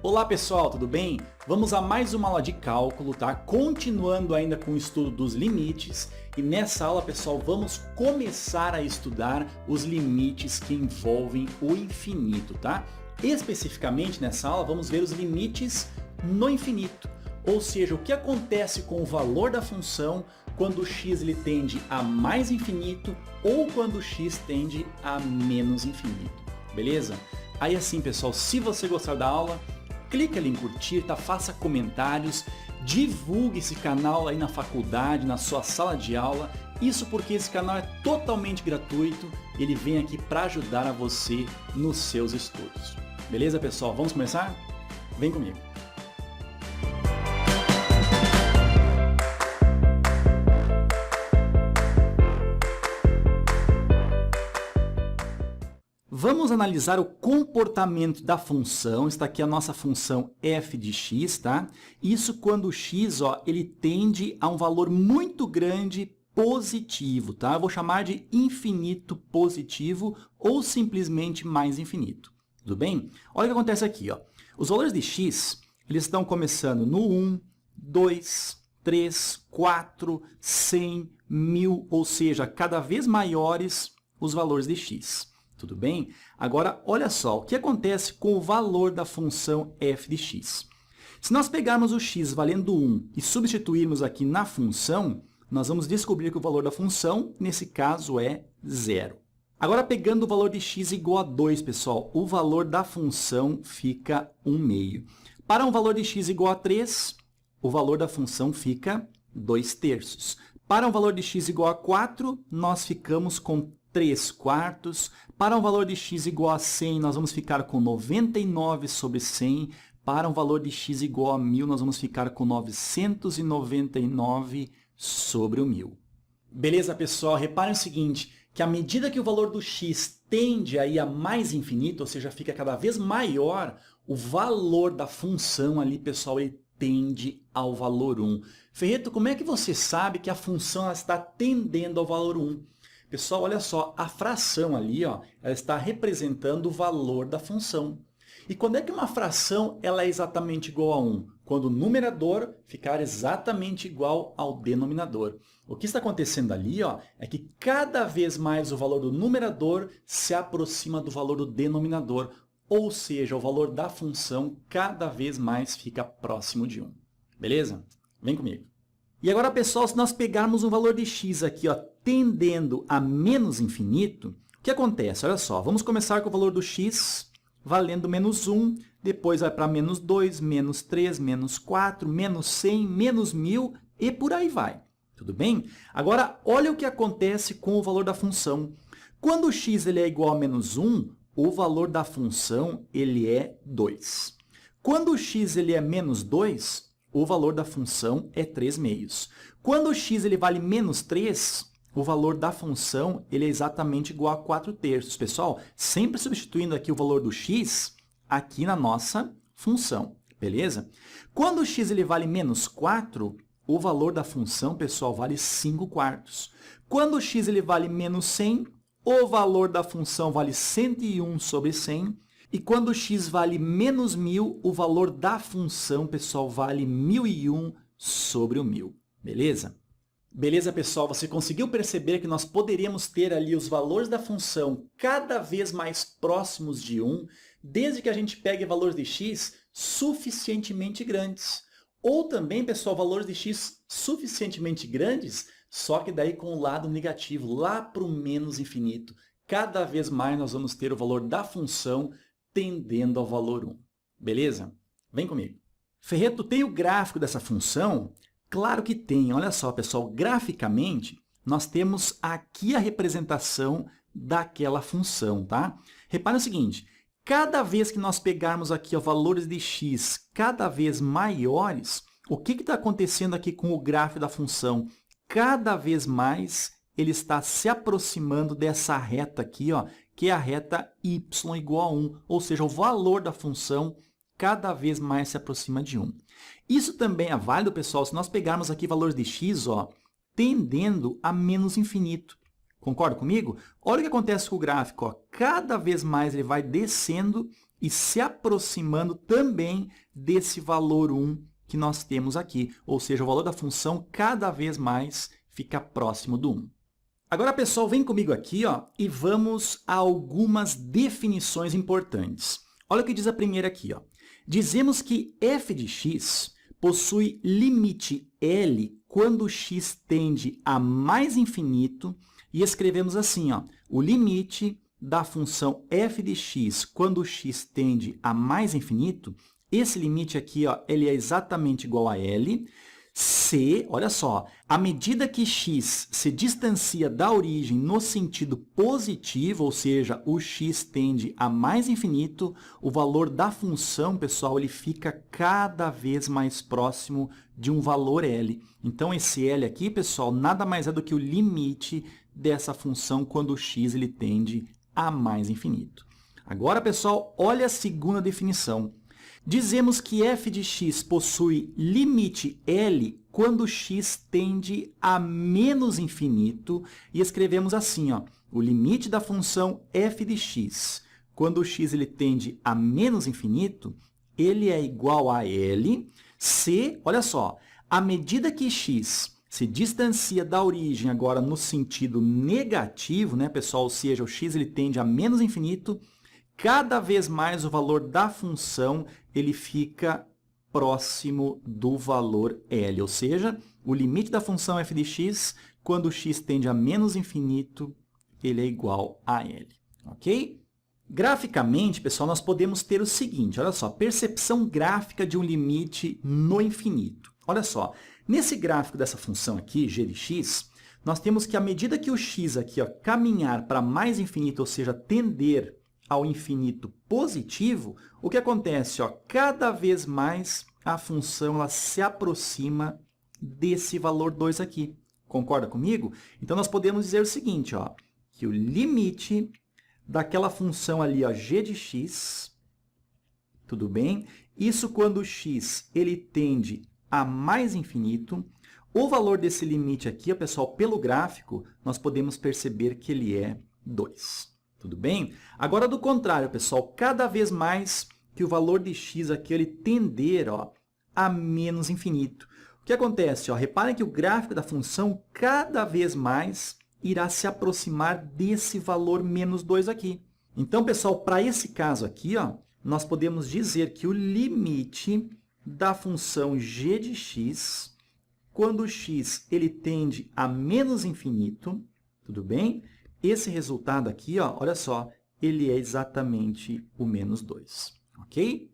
Olá pessoal, tudo bem? Vamos a mais uma aula de cálculo, tá? Continuando ainda com o estudo dos limites. E nessa aula, pessoal, vamos começar a estudar os limites que envolvem o infinito, tá? Especificamente nessa aula, vamos ver os limites no infinito. Ou seja, o que acontece com o valor da função quando o x ele tende a mais infinito ou quando o x tende a menos infinito, beleza? Aí assim, pessoal, se você gostar da aula, clique ali em curtir, tá? Faça comentários, divulgue esse canal aí na faculdade, na sua sala de aula. Isso porque esse canal é totalmente gratuito, ele vem aqui para ajudar a você nos seus estudos. Beleza, pessoal? Vamos começar? Vem comigo! Vamos analisar o comportamento da função. Está aqui a nossa função f de x, tá? Isso quando o x, ó, ele tende a um valor muito grande positivo, tá? Eu vou chamar de infinito positivo ou simplesmente mais infinito. Tudo bem? Olha o que acontece aqui, ó. Os valores de x, eles estão começando no 1, 2, 3, 4, 100, 1000, ou seja, cada vez maiores os valores de x. Tudo bem? Agora, olha só, o que acontece com o valor da função f de x? Se nós pegarmos o x valendo 1 e substituirmos aqui na função, nós vamos descobrir que o valor da função, nesse caso, é 0. Agora, pegando o valor de x igual a 2, pessoal, o valor da função fica 1/2. Para um valor de x igual a 3, o valor da função fica 2/3. Para um valor de x igual a 4, nós ficamos com 3/4. Para um valor de x igual a 100, nós vamos ficar com 99 sobre 100. Para um valor de x igual a 1000, nós vamos ficar com 999 sobre o 1000. Beleza, pessoal? Reparem o seguinte, que à medida que o valor do x tende a ir a mais infinito, ou seja, fica cada vez maior, o valor da função ali, pessoal, ele tende ao valor 1. Ferreto, como é que você sabe que a função ela está tendendo ao valor 1? Pessoal, olha só, a fração ali, ó, ela está representando o valor da função. E quando é que uma fração ela é exatamente igual a 1? Quando o numerador ficar exatamente igual ao denominador. O que está acontecendo ali, ó, é que cada vez mais o valor do numerador se aproxima do valor do denominador. Ou seja, o valor da função cada vez mais fica próximo de 1. Beleza? Vem comigo. E agora, pessoal, se nós pegarmos um valor de x aqui, ó, tendendo a menos infinito, o que acontece? Olha só, vamos começar com o valor do x valendo menos 1, depois vai para menos 2, menos 3, menos 4, menos 100, menos 1000 e por aí vai. Tudo bem? Agora, olha o que acontece com o valor da função. Quando o x ele é igual a menos 1, o valor da função ele é 2. Quando o x ele é menos 2, o valor da função é 3/2. Quando o x ele vale menos 3, o valor da função ele é exatamente igual a 4/3. Pessoal, sempre substituindo aqui o valor do x aqui na nossa função, beleza? Quando o x ele vale menos 4, o valor da função, pessoal, vale 5/4. Quando o x ele vale menos 100, o valor da função vale 101 sobre 100. E quando x vale menos 1000, o valor da função, pessoal, vale 1001 sobre o 1000. Beleza? Beleza, pessoal? Você conseguiu perceber que nós poderíamos ter ali os valores da função cada vez mais próximos de 1, desde que a gente pegue valores de x suficientemente grandes. Ou também, pessoal, valores de x suficientemente grandes, só que daí com o lado negativo, lá para o menos infinito. Cada vez mais nós vamos ter o valor da função tendendo ao valor 1. Beleza? Vem comigo. Ferreto, tem o gráfico dessa função? Claro que tem. Olha só, pessoal, graficamente, nós temos aqui a representação daquela função, tá? Repare o seguinte, cada vez que nós pegarmos aqui ó, valores de x cada vez maiores, o que está acontecendo aqui com o gráfico da função? Cada vez mais ele está se aproximando dessa reta aqui, ó, que é a reta y igual a 1, ou seja, o valor da função cada vez mais se aproxima de 1. Isso também é válido, pessoal, se nós pegarmos aqui valores de x, ó, tendendo a menos infinito. Concorda comigo? Olha o que acontece com o gráfico. Ó. Cada vez mais ele vai descendo e se aproximando também desse valor 1 que nós temos aqui. Ou seja, o valor da função cada vez mais fica próximo do 1. Agora, pessoal, vem comigo aqui e vamos a algumas definições importantes. Olha o que diz a primeira aqui. Dizemos que f de x possui limite L quando x tende a mais infinito e escrevemos assim, o limite da função f de x quando x tende a mais infinito, esse limite aqui ele é exatamente igual a L, se, olha só, à medida que x se distancia da origem no sentido positivo, ou seja, o x tende a mais infinito, o valor da função, pessoal, ele fica cada vez mais próximo de um valor L. Então, esse L aqui, pessoal, nada mais é do que o limite dessa função quando o x ele tende a mais infinito. Agora, pessoal, olha a segunda definição. Dizemos que f de x possui limite L quando x tende a menos infinito e escrevemos assim, o limite da função f de x quando o x ele tende a menos infinito, ele é igual a L se, olha só, à medida que x se distancia da origem agora no sentido negativo, né, pessoal? Ou seja, o x ele tende a menos infinito, cada vez mais o valor da função ele fica próximo do valor L, ou seja, o limite da função f de x, quando x tende a menos infinito, ele é igual a L, ok? Graficamente, pessoal, nós podemos ter o seguinte, olha só, percepção gráfica de um limite no infinito. Olha só, nesse gráfico dessa função aqui, g de x, nós temos que à medida que o x aqui caminhar para mais infinito, ou seja, tender ao infinito positivo, o que acontece? Cada vez mais a função ela se aproxima desse valor 2 aqui. Concorda comigo? Então, nós podemos dizer o seguinte, que o limite daquela função ali, g de x, tudo bem? Isso quando o x ele tende a mais infinito. O valor desse limite aqui, pessoal, pelo gráfico, nós podemos perceber que ele é 2. Tudo bem? Agora, do contrário, pessoal, cada vez mais que o valor de x aqui ele tender a menos infinito. O que acontece? Reparem que o gráfico da função cada vez mais irá se aproximar desse valor menos 2 aqui. Então, pessoal, para esse caso aqui, nós podemos dizer que o limite da função g de x, quando o x ele tende a menos infinito, tudo bem? Esse resultado aqui, olha só, ele é exatamente o menos 2, ok?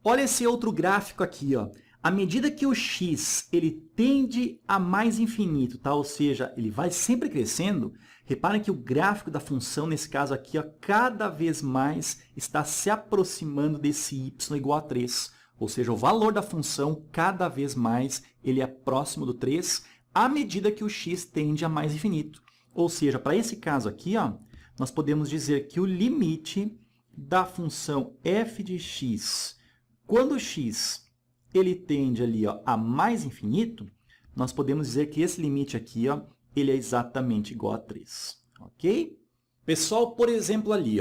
Olha esse outro gráfico aqui, À medida que o x ele tende a mais infinito, tá? Ou seja, ele vai sempre crescendo, reparem que o gráfico da função, nesse caso aqui, cada vez mais está se aproximando desse y igual a 3. Ou seja, o valor da função, cada vez mais, ele é próximo do 3, à medida que o x tende a mais infinito. Ou seja, para esse caso aqui, nós podemos dizer que o limite da função f de x, quando o x ele tende ali a mais infinito, nós podemos dizer que esse limite aqui ele é exatamente igual a 3. Ok? Pessoal, por exemplo, ali,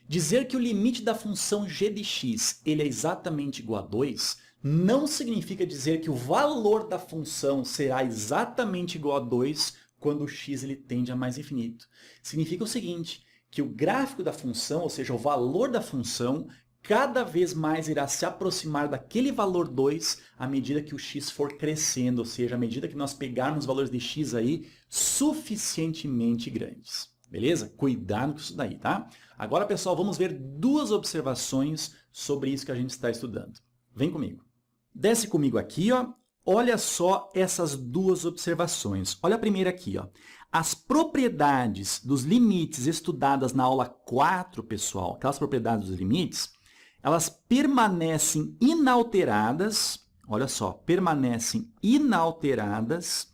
dizer que o limite da função g de x ele é exatamente igual a 2 não significa dizer que o valor da função será exatamente igual a 2 quando o x ele tende a mais infinito. Significa o seguinte, que o gráfico da função, ou seja, o valor da função, cada vez mais irá se aproximar daquele valor 2 à medida que o x for crescendo, ou seja, à medida que nós pegarmos valores de x aí suficientemente grandes. Beleza? Cuidado com isso daí, tá? Agora, pessoal, vamos ver duas observações sobre isso que a gente está estudando. Vem comigo. Desce comigo aqui, Olha só essas duas observações. Olha a primeira aqui, As propriedades dos limites estudadas na aula 4, pessoal, aquelas propriedades dos limites, elas permanecem inalteradas, olha só, permanecem inalteradas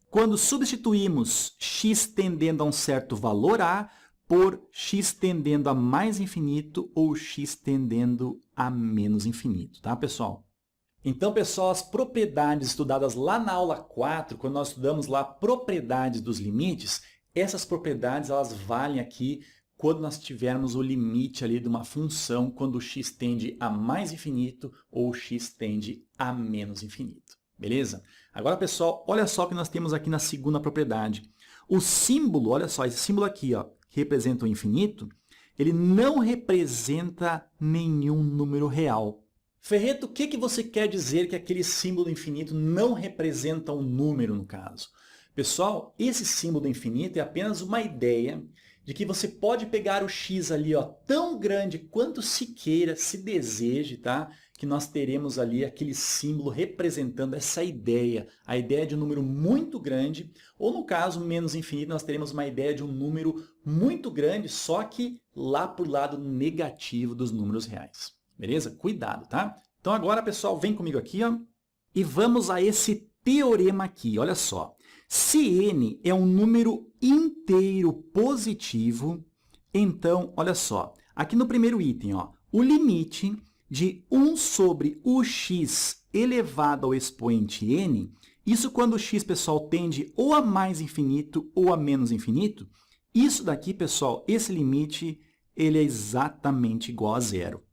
quando substituímos x tendendo a um certo valor a por x tendendo a mais infinito ou x tendendo a menos infinito, tá, pessoal? Então, pessoal, as propriedades estudadas lá na aula 4, quando nós estudamos lá propriedades dos limites, essas propriedades elas valem aqui quando nós tivermos o limite ali de uma função, quando o x tende a mais infinito ou o x tende a menos infinito. Beleza? Agora, pessoal, olha só o que nós temos aqui na segunda propriedade. O símbolo, olha só, esse símbolo aqui, ó, que representa o infinito, ele não representa nenhum número real. Ferreto, o que você quer dizer que aquele símbolo do infinito não representa um número, no caso? Pessoal, esse símbolo do infinito é apenas uma ideia de que você pode pegar o x ali, ó, tão grande quanto se queira, se deseje, tá? Que nós teremos ali aquele símbolo representando essa ideia, a ideia de um número muito grande, ou no caso menos infinito, nós teremos uma ideia de um número muito grande, só que lá para o lado negativo dos números reais. Beleza? Cuidado, tá? Então agora, pessoal, vem comigo aqui, ó, e vamos a esse teorema aqui. Olha só. Se n é um número inteiro positivo, então, olha só, aqui no primeiro item, ó, o limite de 1 sobre o x elevado ao expoente n, isso quando o x, pessoal, tende ou a mais infinito ou a menos infinito, isso daqui, pessoal, esse limite, ele é exatamente igual a zero.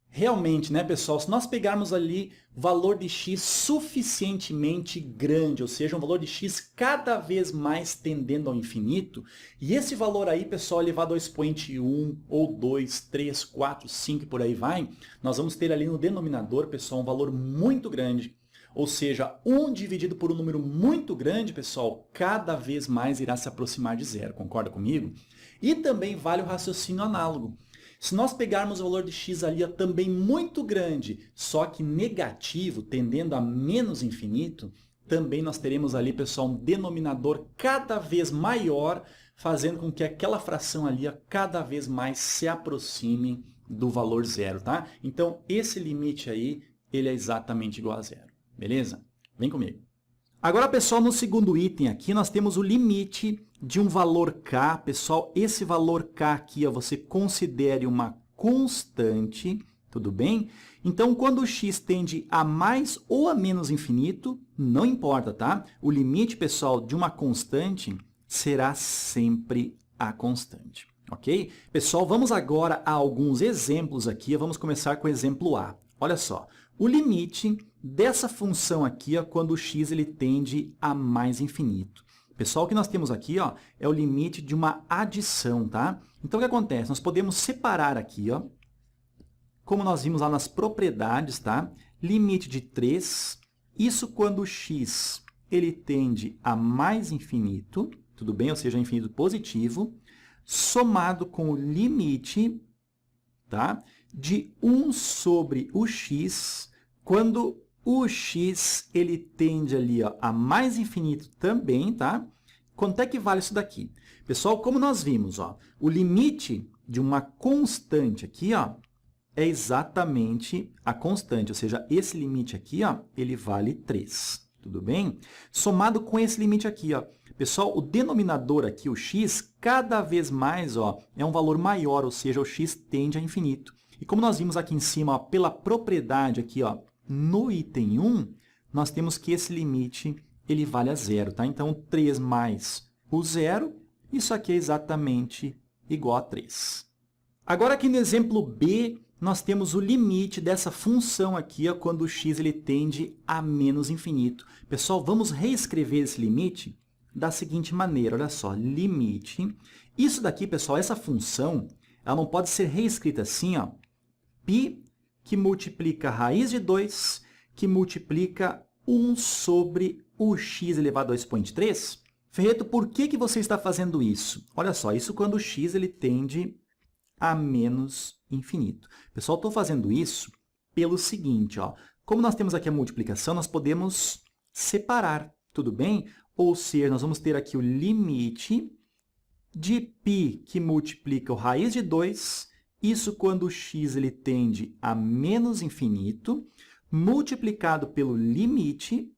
Realmente, né, pessoal, se nós pegarmos ali valor de x suficientemente grande, ou seja, um valor de x cada vez mais tendendo ao infinito, e esse valor aí, pessoal, elevado ao expoente 1, ou 2, 3, 4, 5 e por aí vai, nós vamos ter ali no denominador, pessoal, um valor muito grande. Ou seja, 1 dividido por um número muito grande, pessoal, cada vez mais irá se aproximar de zero. Concorda comigo? E também vale o raciocínio análogo. Se nós pegarmos o valor de x ali também muito grande, só que negativo, tendendo a menos infinito, também nós teremos ali, pessoal, um denominador cada vez maior, fazendo com que aquela fração ali cada vez mais se aproxime do valor zero, tá? Então, esse limite aí, ele é exatamente igual a zero, beleza? Vem comigo. Agora, pessoal, no segundo item aqui, nós temos o limite de um valor k. Pessoal, esse valor k aqui, ó, você considere uma constante, tudo bem? Então, quando o x tende a mais ou a menos infinito, não importa, tá? O limite, pessoal, de uma constante será sempre a constante, ok? Pessoal, vamos agora a alguns exemplos aqui. Vamos começar com o exemplo A. Olha só, o limite dessa função aqui, ó, quando o x ele tende a mais infinito. Pessoal, o que nós temos aqui, ó, é o limite de uma adição, tá? Então, o que acontece? Nós podemos separar aqui, ó, como nós vimos lá nas propriedades, tá? Limite de 3, isso quando o x ele tende a mais infinito, tudo bem? Ou seja, infinito positivo, somado com o limite, tá? De 1 sobre o x, quando o x ele tende ali, ó, a mais infinito também, tá? Quanto é que vale isso daqui? Pessoal, como nós vimos, ó, o limite de uma constante aqui, ó, é exatamente a constante, ou seja, esse limite aqui, ó, ele vale 3, tudo bem? Somado com esse limite aqui, ó, pessoal, o denominador aqui, o x, cada vez mais, ó, é um valor maior, ou seja, o x tende a infinito. E como nós vimos aqui em cima, ó, pela propriedade aqui, ó, no item 1, nós temos que esse limite ele vale a zero, tá? Então, 3 mais o zero, isso aqui é exatamente igual a 3. Agora, aqui no exemplo B, nós temos o limite dessa função aqui, ó, quando o x ele tende a menos infinito. Pessoal, vamos reescrever esse limite da seguinte maneira, olha só, limite. Isso daqui, pessoal, essa função, ela não pode ser reescrita assim, ó, π que multiplica a raiz de 2, que multiplica 1 sobre o x elevado ao expoente 3. Ferreto, por que você está fazendo isso? Olha só, isso quando o x ele tende a menos infinito. Pessoal, estou fazendo isso pelo seguinte, ó, como nós temos aqui a multiplicação, nós podemos separar, tudo bem? Ou seja, nós vamos ter aqui o limite de π que multiplica a raiz de 2, isso quando o x ele tende a menos infinito, multiplicado pelo limite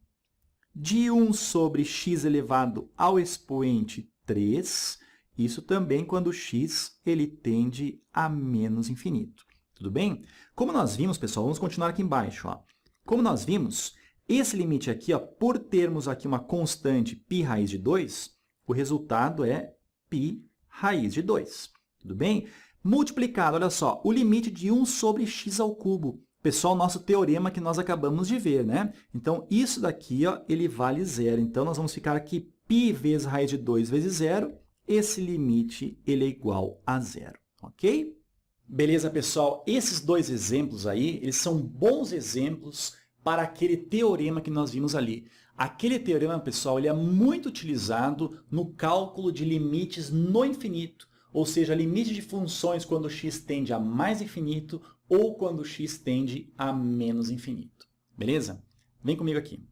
de 1 sobre x elevado ao expoente 3, isso também quando o x ele tende a menos infinito. Tudo bem? Como nós vimos, pessoal, vamos continuar aqui embaixo. Ó. Como nós vimos, esse limite aqui, ó, por termos aqui uma constante π raiz de 2, o resultado é π raiz de 2. tudo bem? Multiplicado, olha só, o limite de 1 sobre x ao cubo. Pessoal, nosso teorema que nós acabamos de ver, né? Então, isso daqui, ó, ele vale zero. Então, nós vamos ficar aqui π vezes raiz de 2 vezes zero. Esse limite ele é igual a zero, ok? Beleza, pessoal? Esses dois exemplos aí, eles são bons exemplos para aquele teorema que nós vimos ali. Aquele teorema, pessoal, ele é muito utilizado no cálculo de limites no infinito, ou seja, limite de funções quando x tende a mais infinito ou quando x tende a menos infinito. Beleza? Vem comigo aqui.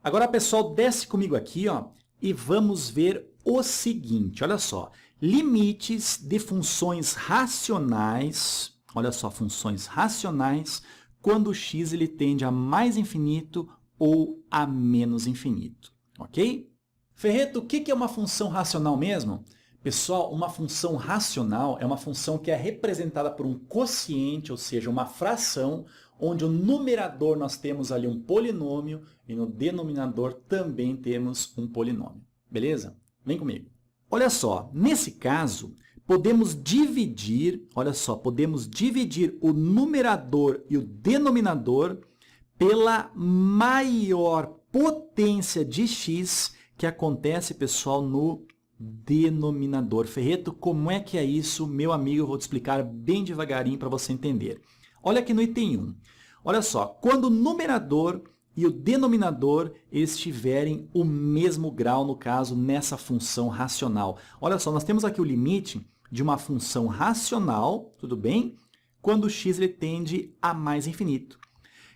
Agora, pessoal, desce comigo aqui, ó, e vamos ver o seguinte, olha só. Limites de funções racionais, olha só, funções racionais, quando x ele tende a mais infinito ou a menos infinito, ok? Ferreto, o que é uma função racional mesmo? Pessoal, uma função racional é uma função que é representada por um quociente, ou seja, uma fração, onde o numerador nós temos ali um polinômio e no denominador também temos um polinômio. Beleza? Vem comigo. Olha só, nesse caso, podemos dividir, olha só, podemos dividir o numerador e o denominador pela maior potência de x que acontece, pessoal, no denominador. Ferreto, como é que é isso? Meu amigo, eu vou te explicar bem devagarinho para você entender. Olha aqui no item 1. Olha só, quando o numerador e o denominador eles tiverem o mesmo grau, no caso, nessa função racional. Olha só, nós temos aqui o limite de uma função racional, tudo bem? Quando x ele tende a mais infinito.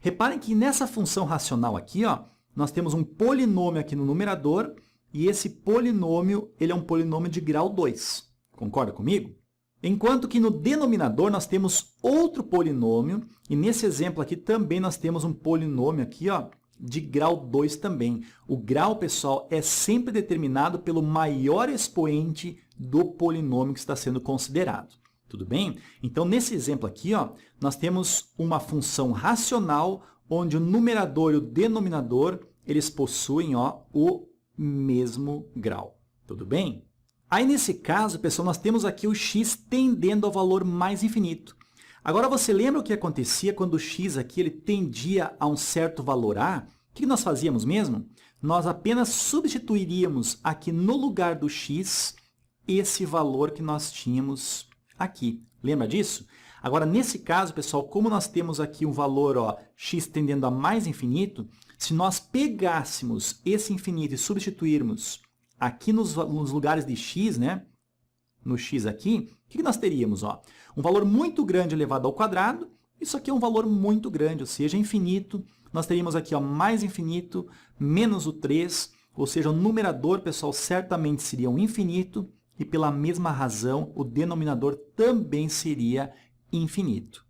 Reparem que nessa função racional aqui, ó, nós temos um polinômio aqui no numerador e esse polinômio ele é um polinômio de grau 2. Concorda comigo? Enquanto que no denominador nós temos outro polinômio, e nesse exemplo aqui também nós temos um polinômio aqui, ó, de grau 2 também. O grau, pessoal, é sempre determinado pelo maior expoente do polinômio que está sendo considerado. Tudo bem? Então, nesse exemplo aqui, ó, nós temos uma função racional onde o numerador e o denominador eles possuem, ó, o mesmo grau. Tudo bem? Aí, nesse caso, pessoal, nós temos aqui o x tendendo ao valor mais infinito. Agora, você lembra o que acontecia quando o x aqui ele tendia a um certo valor a? O que nós fazíamos mesmo? Nós apenas substituiríamos aqui no lugar do x esse valor que nós tínhamos aqui. Lembra disso? Agora, nesse caso, pessoal, como nós temos aqui um valor, ó, x tendendo a mais infinito, se nós pegássemos esse infinito e substituirmos aqui nos lugares de x, né? No x aqui, o que nós teríamos? Ó? Um valor muito grande elevado ao quadrado. Isso aqui é um valor muito grande, ou seja, infinito. Nós teríamos aqui ó, mais infinito, menos o 3, ou seja, o numerador, pessoal, certamente seria um infinito, e pela mesma razão, o denominador também seria infinito.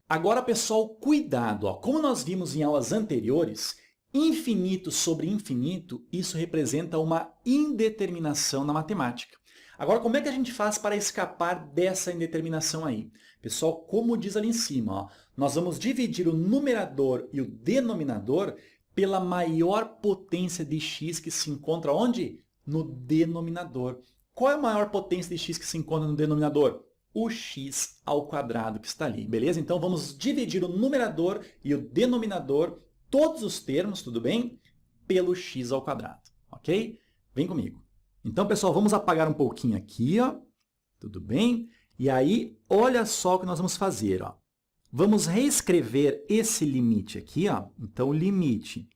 Agora, pessoal, cuidado! Ó. Como nós vimos em aulas anteriores, infinito sobre infinito, isso representa uma indeterminação na matemática. Agora, como é que a gente faz para escapar dessa indeterminação aí? Pessoal, como diz ali em cima, ó, nós vamos dividir o numerador e o denominador pela maior potência de x que se encontra onde? No denominador. Qual é a maior potência de x que se encontra no denominador? O x ao quadrado que está ali, beleza? Então, vamos dividir o numerador e o denominador, todos os termos, tudo bem? Pelo x ao quadrado, ok? Vem comigo. Então, pessoal, vamos apagar um pouquinho aqui, ó. Tudo bem? E aí, olha só o que nós vamos fazer, ó. Vamos reescrever esse limite aqui, ó. Então, o limite,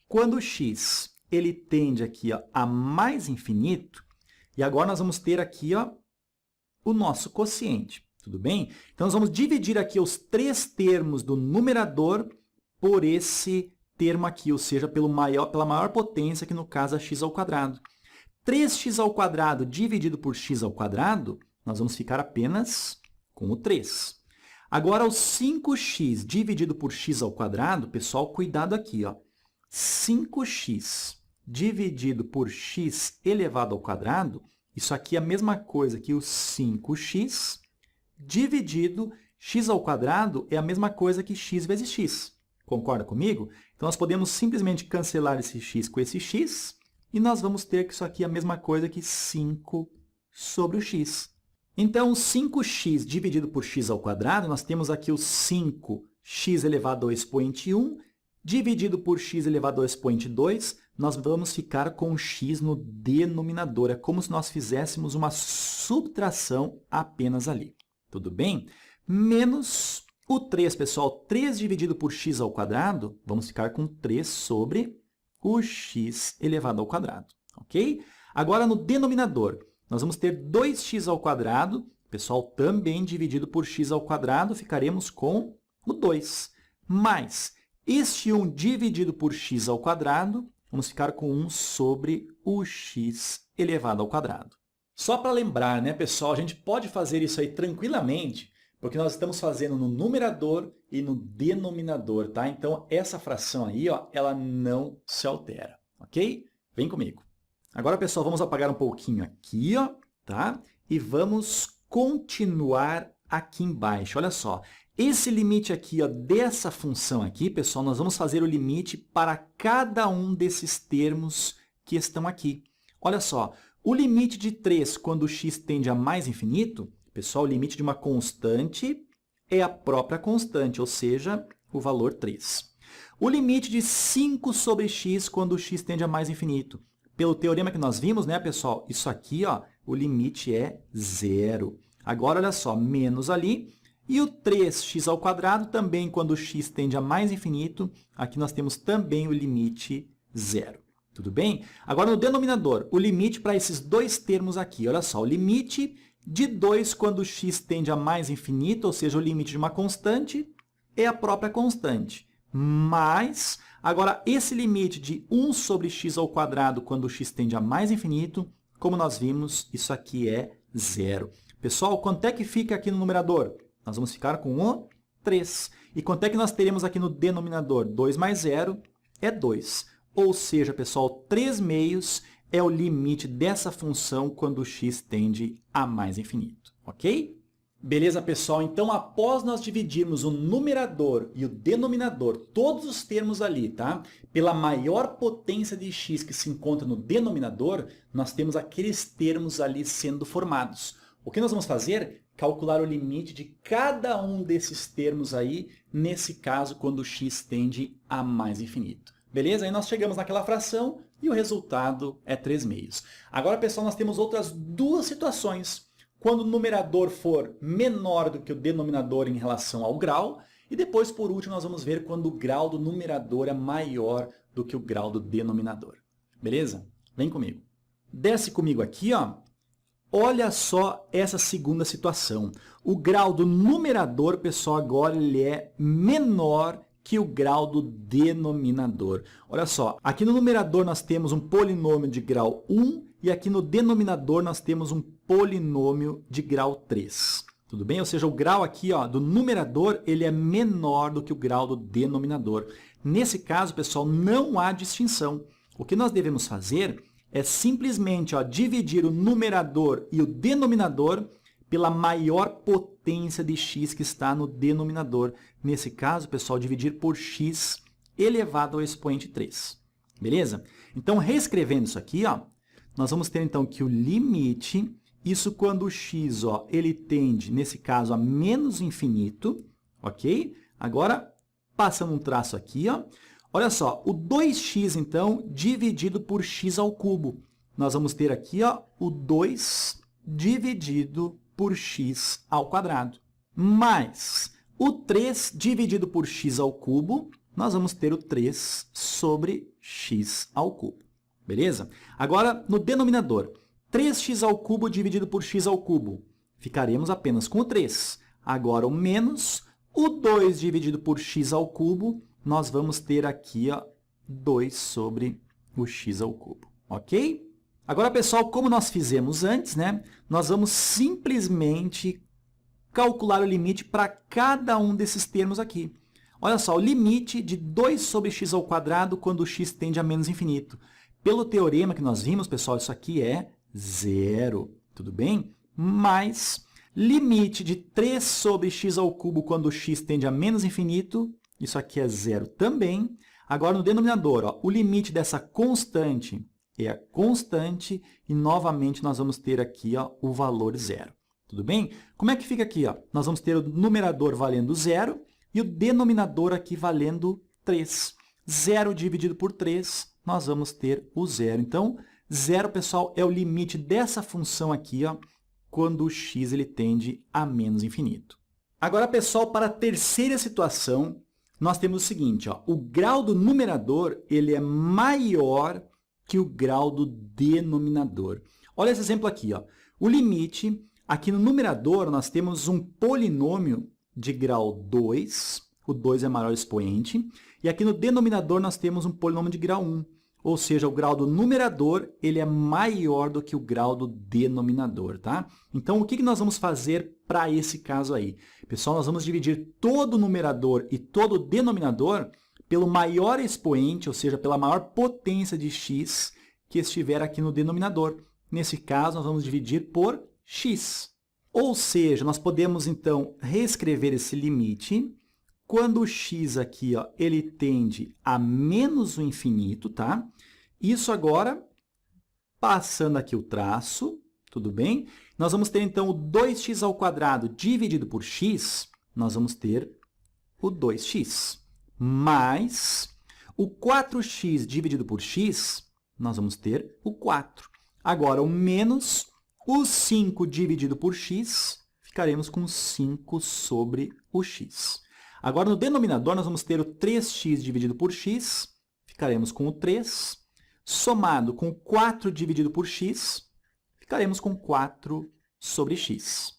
quando x ele tende aqui ó, a mais infinito, e agora nós vamos ter aqui ó, o nosso quociente, tudo bem? Então, nós vamos dividir aqui os três termos do numerador por esse termo aqui, ou seja, pela maior potência, que no caso é x ao quadrado. 3x ao quadrado dividido por x ao quadrado, nós vamos ficar apenas com o 3. Agora, o 5x dividido por x ao quadrado, pessoal, cuidado aqui, ó. 5x dividido por x elevado ao quadrado, isso aqui é a mesma coisa que o 5x dividido x ao quadrado é a mesma coisa que x vezes x. Concorda comigo? Então, nós podemos simplesmente cancelar esse x com esse x, e nós vamos ter que isso aqui é a mesma coisa que 5 sobre o x. Então, 5x dividido por x ao quadrado, nós temos aqui o 5x elevado ao expoente 1, dividido por x elevado ao expoente 2, nós vamos ficar com x no denominador. É como se nós fizéssemos uma subtração apenas ali. Tudo bem? Menos o 3, pessoal. 3 dividido por x ao quadrado, vamos ficar com 3 sobre o x elevado ao quadrado. Ok? Agora, no denominador, nós vamos ter 2x ao quadrado, pessoal, também dividido por x ao quadrado, ficaremos com o 2. Mais este 1 dividido por x ao quadrado, vamos ficar com 1 sobre o x elevado ao quadrado. Só para lembrar, né, pessoal, a gente pode fazer isso aí tranquilamente, porque nós estamos fazendo no numerador e no denominador, tá? Então, essa fração aí, ó, ela não se altera, ok? Vem comigo. Agora, pessoal, vamos apagar um pouquinho aqui, ó, tá? E vamos continuar aqui embaixo. Olha só, esse limite aqui, ó, dessa função aqui, pessoal, nós vamos fazer o limite para cada um desses termos que estão aqui. Olha só, o limite de 3 quando x tende a mais infinito, pessoal, o limite de uma constante é a própria constante, ou seja, o valor 3. O limite de 5 sobre x quando x tende a mais infinito. Pelo teorema que nós vimos, né, pessoal, isso aqui, ó, o limite é 0. Agora, olha só, menos ali. E o 3x ao quadrado, também quando x tende a mais infinito, aqui nós temos também o limite 0. Tudo bem? Agora, no denominador, o limite para esses dois termos aqui. Olha só, o limite de 2 quando x tende a mais infinito, ou seja, o limite de uma constante, é a própria constante. Mais, agora, esse limite de 1 sobre x ao quadrado quando x tende a mais infinito, como nós vimos, isso aqui é 0. Pessoal, quanto é que fica aqui no numerador? Nós vamos ficar com o 3. E quanto é que nós teremos aqui no denominador? 2 mais 0 é 2. Ou seja, pessoal, 3 meios é o limite dessa função quando x tende a mais infinito. Ok? Beleza, pessoal? Então, após nós dividirmos o numerador e o denominador, todos os termos ali, tá? Pela maior potência de x que se encontra no denominador, nós temos aqueles termos ali sendo formados. O que nós vamos fazer? Calcular o limite de cada um desses termos aí, nesse caso, quando x tende a mais infinito. Beleza? Aí nós chegamos naquela fração e o resultado é 3 meios. Agora, pessoal, nós temos outras duas situações. Quando o numerador for menor do que o denominador em relação ao grau. E depois, por último, nós vamos ver quando o grau do numerador é maior do que o grau do denominador. Beleza? Vem comigo. Desce comigo aqui, ó. Olha só essa segunda situação. O grau do numerador, pessoal, agora ele é menor que o grau do denominador. Olha só, aqui no numerador nós temos um polinômio de grau 1 e aqui no denominador nós temos um polinômio de grau 3. Tudo bem? Ou seja, o grau aqui, ó, do numerador ele é menor do que o grau do denominador. Nesse caso, pessoal, não há distinção. O que nós devemos fazer é simplesmente, ó, dividir o numerador e o denominador pela maior potência de x que está no denominador. Nesse caso, pessoal, dividir por x elevado ao expoente 3. Beleza? Então, reescrevendo isso aqui, ó, nós vamos ter, então, que o limite, isso quando o x, ó, ele tende, nesse caso, a menos infinito, ok? Agora, passando um traço aqui, ó, olha só, o 2x, então, dividido por x ao cubo. Nós vamos ter aqui, ó, o 2 dividido por x ao quadrado. Mais o 3 dividido por x ao cubo, nós vamos ter o 3 sobre x ao cubo. Beleza? Agora, no denominador, 3x ao cubo dividido por x ao cubo. Ficaremos apenas com o 3. Agora, o menos o 2 dividido por x ao cubo, nós vamos ter aqui, ó, 2 sobre o x ao cubo. Ok? Agora, pessoal, como nós fizemos antes, né, nós vamos simplesmente calcular o limite para cada um desses termos aqui. Olha só, o limite de 2 sobre x ao quadrado quando x tende a menos infinito. Pelo teorema que nós vimos, pessoal, isso aqui é 0. Tudo bem? Mais limite de 3 sobre x ao cubo quando x tende a menos infinito. Isso aqui é 0 também. Agora, no denominador, ó, o limite dessa constante é a constante e, novamente, nós vamos ter aqui, ó, o valor 0. Tudo bem? Como é que fica aqui? Ó? Nós vamos ter o numerador valendo 0 e o denominador aqui valendo 3. 0 dividido por 3, nós vamos ter o 0. Então, 0, pessoal, é o limite dessa função aqui, ó, quando o x ele tende a menos infinito. Agora, pessoal, para a terceira situação, nós temos o seguinte, ó, o grau do numerador ele é maior que o grau do denominador. Olha esse exemplo aqui. Ó. O limite, aqui no numerador, nós temos um polinômio de grau 2, o 2 é maior expoente, e aqui no denominador nós temos um polinômio de grau 1, ou seja, o grau do numerador ele é maior do que o grau do denominador. Tá? Então, o que nós vamos fazer para esse caso aí? Pessoal, nós vamos dividir todo o numerador e todo o denominador pelo maior expoente, ou seja, pela maior potência de x que estiver aqui no denominador. Nesse caso, nós vamos dividir por x. Ou seja, nós podemos, então, reescrever esse limite quando o x aqui ó, ele tende a menos o infinito. Tá? Isso agora, passando aqui o traço, tudo bem? Nós vamos ter, então, o 2x² dividido por x, nós vamos ter o 2x. Mais o 4x dividido por x, nós vamos ter o 4. Agora, o menos o 5 dividido por x, ficaremos com 5 sobre o x. Agora, no denominador, nós vamos ter o 3x dividido por x, ficaremos com o 3, somado com o 4 dividido por x, ficaremos com 4 sobre x.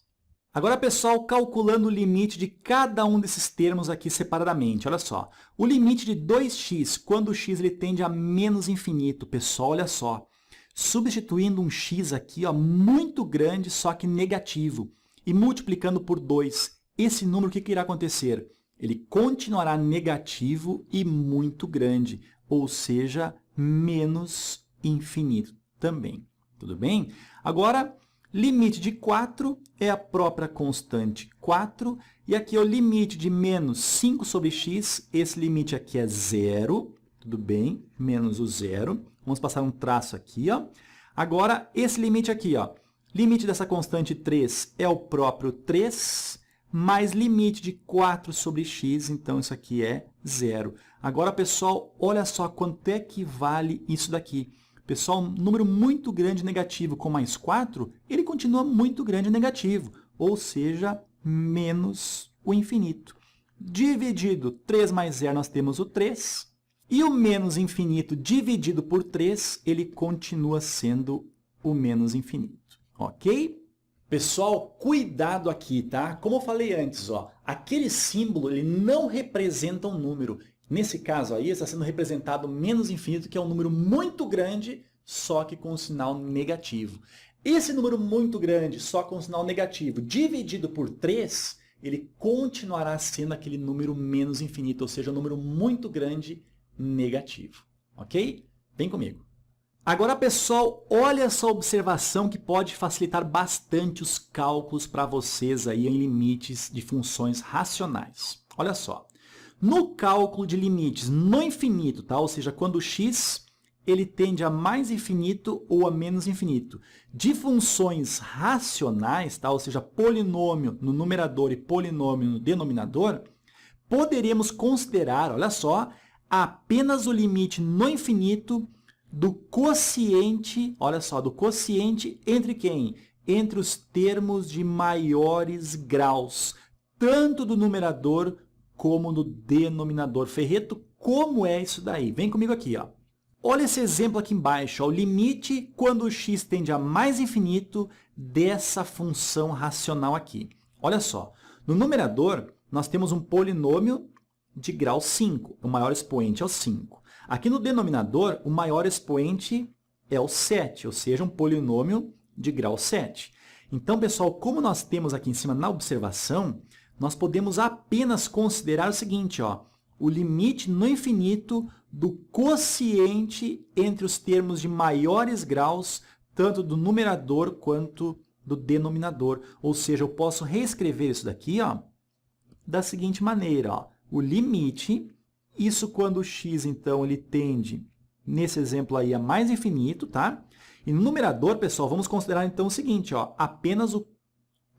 Agora, pessoal, calculando o limite de cada um desses termos aqui separadamente. Olha só, o limite de 2x, quando o x ele tende a menos infinito. Pessoal, olha só, substituindo um x aqui ó, muito grande, só que negativo, e multiplicando por 2, esse número, o que irá acontecer? Ele continuará negativo e muito grande, ou seja, menos infinito também. Tudo bem? Agora, limite de 4 é a própria constante 4. E aqui é o limite de menos 5 sobre x. Esse limite aqui é 0. Tudo bem? Menos o 0. Vamos passar um traço aqui. Ó. Agora, esse limite aqui. Ó. Limite dessa constante 3 é o próprio 3. Mais limite de 4 sobre x. Então, isso aqui é 0. Agora, pessoal, olha só quanto é que vale isso daqui. Pessoal, um número muito grande negativo com mais 4, ele continua muito grande negativo, ou seja, menos o infinito. Dividido 3 mais 0, nós temos o 3. E o menos infinito dividido por 3, ele continua sendo o menos infinito. Ok? Pessoal, cuidado aqui, tá? Como eu falei antes, ó, aquele símbolo ele não representa um número. Nesse caso aí, está sendo representado menos infinito, que é um número muito grande, só que com um sinal negativo. Esse número muito grande, só com um sinal negativo, dividido por 3, ele continuará sendo aquele número menos infinito, ou seja, um número muito grande negativo. Ok? Vem comigo. Agora, pessoal, olha essa observação que pode facilitar bastante os cálculos para vocês aí em limites de funções racionais. Olha só. No cálculo de limites no infinito, tá? Ou seja, quando o x ele tende a mais infinito ou a menos infinito, de funções racionais, tá? Ou seja, polinômio no numerador e polinômio no denominador, poderíamos considerar, olha só, apenas o limite no infinito do quociente, olha só, do quociente entre quem? Entre os termos de maiores graus, tanto do numerador como no denominador. Ferreto, como é isso daí? Vem comigo aqui, ó. Olha esse exemplo aqui embaixo, ó, o limite quando o x tende a mais infinito dessa função racional aqui. Olha só, no numerador nós temos um polinômio de grau 5, o maior expoente é o 5. Aqui no denominador, o maior expoente é o 7, ou seja, um polinômio de grau 7. Então, pessoal, como nós temos aqui em cima na observação, nós podemos apenas considerar o seguinte, ó, o limite no infinito do quociente entre os termos de maiores graus, tanto do numerador quanto do denominador. Ou seja, eu posso reescrever isso daqui ó, da seguinte maneira. Ó, o limite, isso quando o x, então, ele tende, nesse exemplo aí, a mais infinito, tá? E no numerador, pessoal, vamos considerar, então, o seguinte, ó, apenas o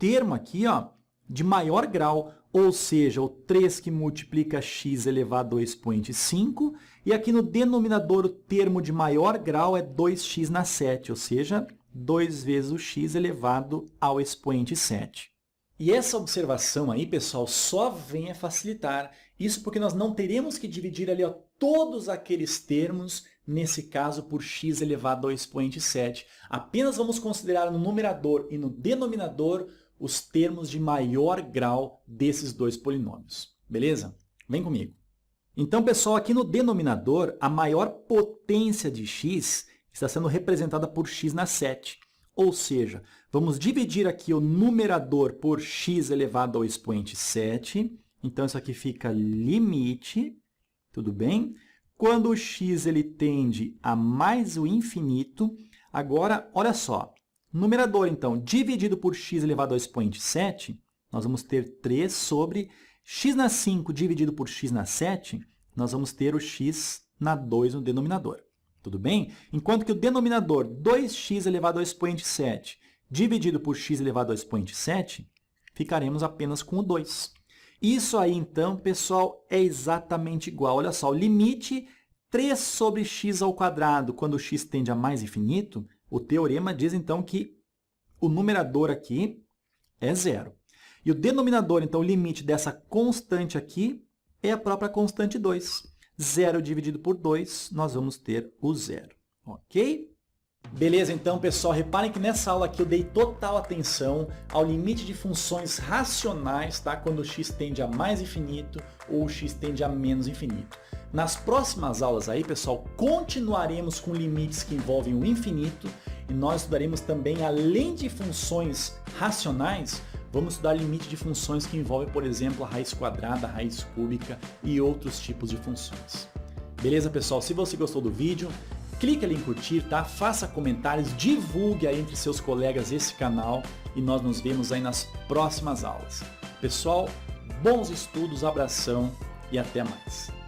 termo aqui, ó, de maior grau, ou seja, o 3 que multiplica x elevado ao expoente 5, e aqui no denominador o termo de maior grau é 2x na 7, ou seja, 2 vezes o x elevado ao expoente 7. E essa observação aí, pessoal, só vem a facilitar. Isso porque nós não teremos que dividir ali, ó, todos aqueles termos, nesse caso, por x elevado ao expoente 7. Apenas vamos considerar no numerador e no denominador os termos de maior grau desses dois polinômios. Beleza? Vem comigo. Então, pessoal, aqui no denominador, a maior potência de x está sendo representada por x na 7. Ou seja, vamos dividir aqui o numerador por x elevado ao expoente 7. Então, isso aqui fica limite, tudo bem? Quando o x ele tende a mais o infinito, agora, olha só, numerador, então, dividido por x elevado ao expoente 7, nós vamos ter 3 sobre x na 5 dividido por x na 7, nós vamos ter o x na 2 no denominador. Tudo bem? Enquanto que o denominador 2x elevado ao expoente 7 dividido por x elevado ao expoente 7, ficaremos apenas com o 2. Isso aí, então, pessoal, é exatamente igual. Olha só, o limite 3 sobre x ao quadrado, quando o x tende a mais infinito, o teorema diz, então, que o numerador aqui é zero. E o denominador, então, o limite dessa constante aqui é a própria constante 2. 0 dividido por 2, nós vamos ter o zero. Ok? Beleza, então, pessoal, reparem que nessa aula aqui eu dei total atenção ao limite de funções racionais, tá? Quando o x tende a mais infinito ou o x tende a menos infinito. Nas próximas aulas aí, pessoal, continuaremos com limites que envolvem o infinito e nós estudaremos também, além de funções racionais, vamos estudar limite de funções que envolvem, por exemplo, a raiz quadrada, a raiz cúbica e outros tipos de funções. Beleza, pessoal? Se você gostou do vídeo, clique ali em curtir, tá? Faça comentários, divulgue aí entre seus colegas esse canal e nós nos vemos aí nas próximas aulas. Pessoal, bons estudos, abração e até mais.